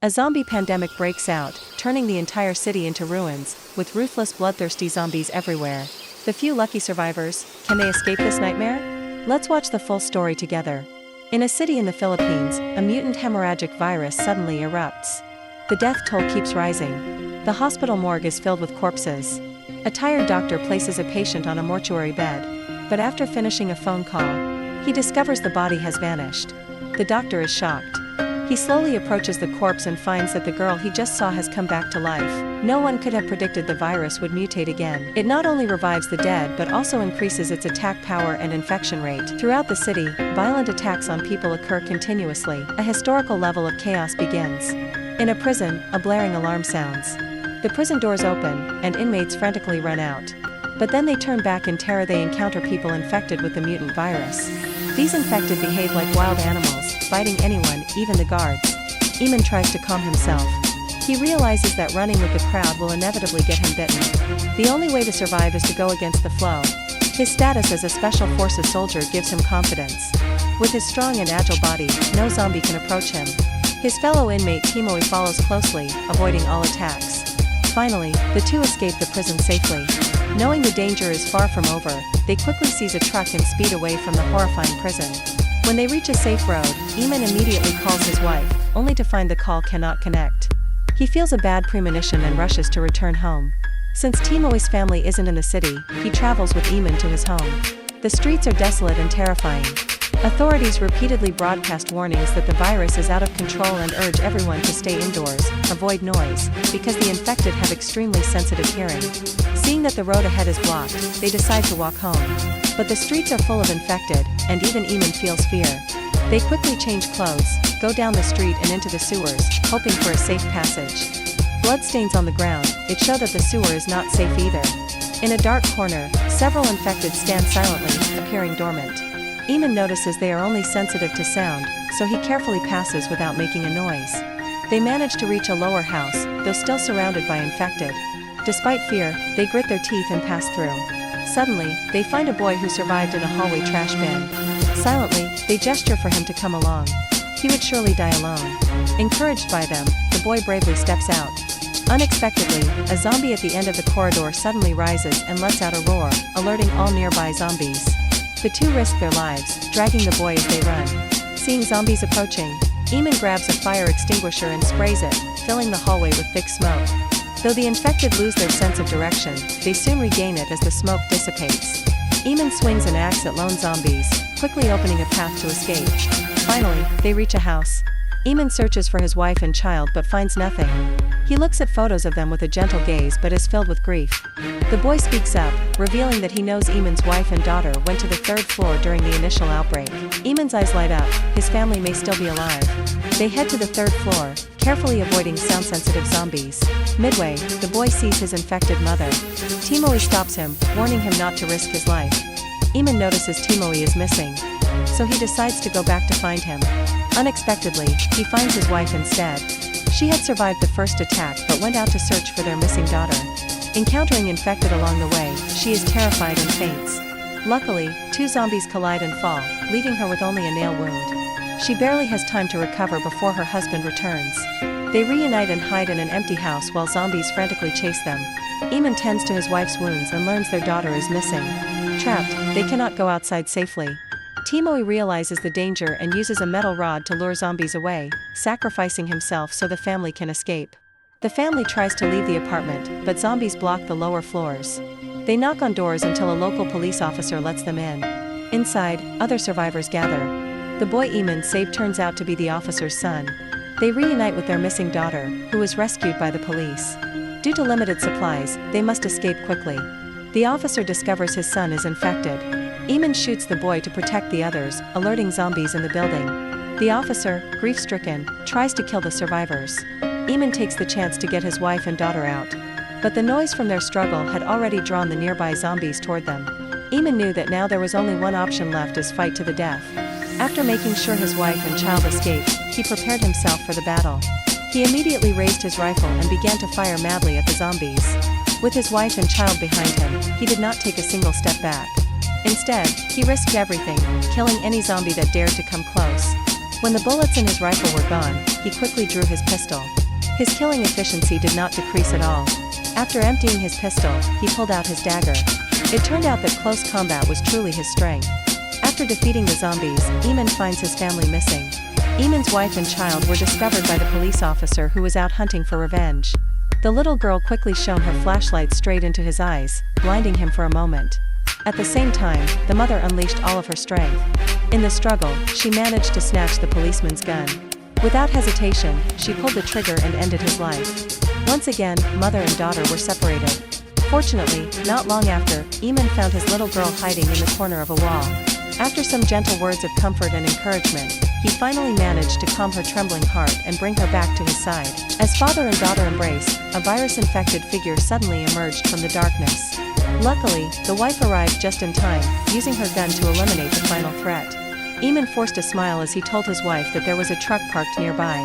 A zombie pandemic breaks out, turning the entire city into ruins, with ruthless bloodthirsty zombies everywhere. The few lucky survivors, can they escape this nightmare? Let's watch the full story together. In a city in the Philippines, a mutant hemorrhagic virus suddenly erupts. The death toll keeps rising. The hospital morgue is filled with corpses. A tired doctor places a patient on a mortuary bed. But after finishing a phone call, he discovers the body has vanished. The doctor is shocked. He slowly approaches the corpse and finds that the girl he just saw has come back to life. No one could have predicted the virus would mutate again. It not only revives the dead but also increases its attack power and infection rate. Throughout the city, violent attacks on people occur continuously. A historical level of chaos begins. In a prison, a blaring alarm sounds. The prison doors open, and inmates frantically run out. But then they turn back in terror. They encounter people infected with the mutant virus. These infected behave like wild animals, biting anyone, even the guards. Eamon tries to calm himself. He realizes that running with the crowd will inevitably get him bitten. The only way to survive is to go against the flow. His status as a special forces soldier gives him confidence. With his strong and agile body, no zombie can approach him. His fellow inmate Timoy follows closely, avoiding all attacks. Finally, the two escape the prison safely. Knowing the danger is far from over, they quickly seize a truck and speed away from the horrifying prison. When they reach a safe road, Eamon immediately calls his wife, only to find the call cannot connect. He feels a bad premonition and rushes to return home. Since Timoy's family isn't in the city, he travels with Eamon to his home. The streets are desolate and terrifying. Authorities repeatedly broadcast warnings that the virus is out of control and urge everyone to stay indoors, avoid noise, because the infected have extremely sensitive hearing. Seeing that the road ahead is blocked, they decide to walk home. But the streets are full of infected, and even Eamon feels fear. They quickly change clothes, go down the street and into the sewers, hoping for a safe passage. Bloodstains on the ground, it shows that the sewer is not safe either. In a dark corner, several infected stand silently, appearing dormant. Eamon notices they are only sensitive to sound, so he carefully passes without making a noise. They manage to reach a lower house, though still surrounded by infected. Despite fear, they grit their teeth and pass through. Suddenly, they find a boy who survived in a hallway trash bin. Silently, they gesture for him to come along. He would surely die alone. Encouraged by them, the boy bravely steps out. Unexpectedly, a zombie at the end of the corridor suddenly rises and lets out a roar, alerting all nearby zombies. The two risk their lives, dragging the boy as they run. Seeing zombies approaching, Eamon grabs a fire extinguisher and sprays it, filling the hallway with thick smoke. Though the infected lose their sense of direction, they soon regain it as the smoke dissipates. Eamon swings an axe at lone zombies, quickly opening a path to escape. Finally, they reach a house. Eamon searches for his wife and child but finds nothing. He looks at photos of them with a gentle gaze but is filled with grief. The boy speaks up, revealing that he knows Eamon's wife and daughter went to the third floor during the initial outbreak. Eamon's eyes light up, his family may still be alive. They head to the third floor, carefully avoiding sound-sensitive zombies. Midway, the boy sees his infected mother. Timoy stops him, warning him not to risk his life. Eamon notices Timoy is missing, so he decides to go back to find him. Unexpectedly, he finds his wife instead. She had survived the first attack but went out to search for their missing daughter. Encountering infected along the way, she is terrified and faints. Luckily, two zombies collide and fall, leaving her with only a nail wound. She barely has time to recover before her husband returns. They reunite and hide in an empty house while zombies frantically chase them. Eamon tends to his wife's wounds and learns their daughter is missing. Trapped, they cannot go outside safely. Timoy realizes the danger and uses a metal rod to lure zombies away, sacrificing himself so the family can escape. The family tries to leave the apartment, but zombies block the lower floors. They knock on doors until a local police officer lets them in. Inside, other survivors gather. The boy Eamon saved turns out to be the officer's son. They reunite with their missing daughter, who was rescued by the police. Due to limited supplies, they must escape quickly. The officer discovers his son is infected. Eamon shoots the boy to protect the others, alerting zombies in the building. The officer, grief-stricken, tries to kill the survivors. Eamon takes the chance to get his wife and daughter out. But the noise from their struggle had already drawn the nearby zombies toward them. Eamon knew that now there was only one option left, is fight to the death. After making sure his wife and child escaped, he prepared himself for the battle. He immediately raised his rifle and began to fire madly at the zombies. With his wife and child behind him, he did not take a single step back. Instead, he risked everything, killing any zombie that dared to come close. When the bullets in his rifle were gone, he quickly drew his pistol. His killing efficiency did not decrease at all. After emptying his pistol, he pulled out his dagger. It turned out that close combat was truly his strength. After defeating the zombies, Eamon finds his family missing. Eamon's wife and child were discovered by the police officer who was out hunting for revenge. The little girl quickly shone her flashlight straight into his eyes, blinding him for a moment. At the same time, the mother unleashed all of her strength. In the struggle, she managed to snatch the policeman's gun. Without hesitation, she pulled the trigger and ended his life. Once again, mother and daughter were separated. Fortunately, not long after, Eamon found his little girl hiding in the corner of a wall. After some gentle words of comfort and encouragement, he finally managed to calm her trembling heart and bring her back to his side. As father and daughter embraced, a virus-infected figure suddenly emerged from the darkness. Luckily, the wife arrived just in time, using her gun to eliminate the final threat. Eamon forced a smile as he told his wife that there was a truck parked nearby.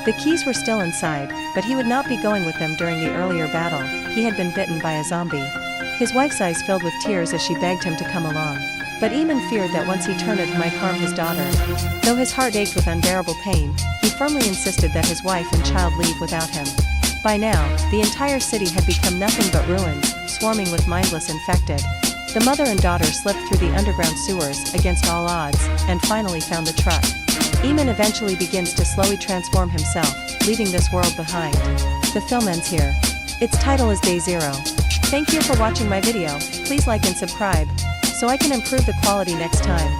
The keys were still inside, but he would not be going with them during the earlier battle. He had been bitten by a zombie. His wife's eyes filled with tears as she begged him to come along. But Eamon feared that once he turned it might harm his daughter. Though his heart ached with unbearable pain, he firmly insisted that his wife and child leave without him. By now, the entire city had become nothing but ruins, swarming with mindless infected. The mother and daughter slipped through the underground sewers against all odds, and finally found the truck. Eamon eventually begins to slowly transform himself, leaving this world behind. The film ends here. Its title is Day Zero. Thank you for watching my video. Please like and subscribe, so I can improve the quality next time.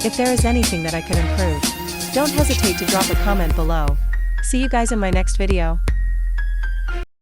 If there is anything that I could improve, don't hesitate to drop a comment below. See you guys in my next video.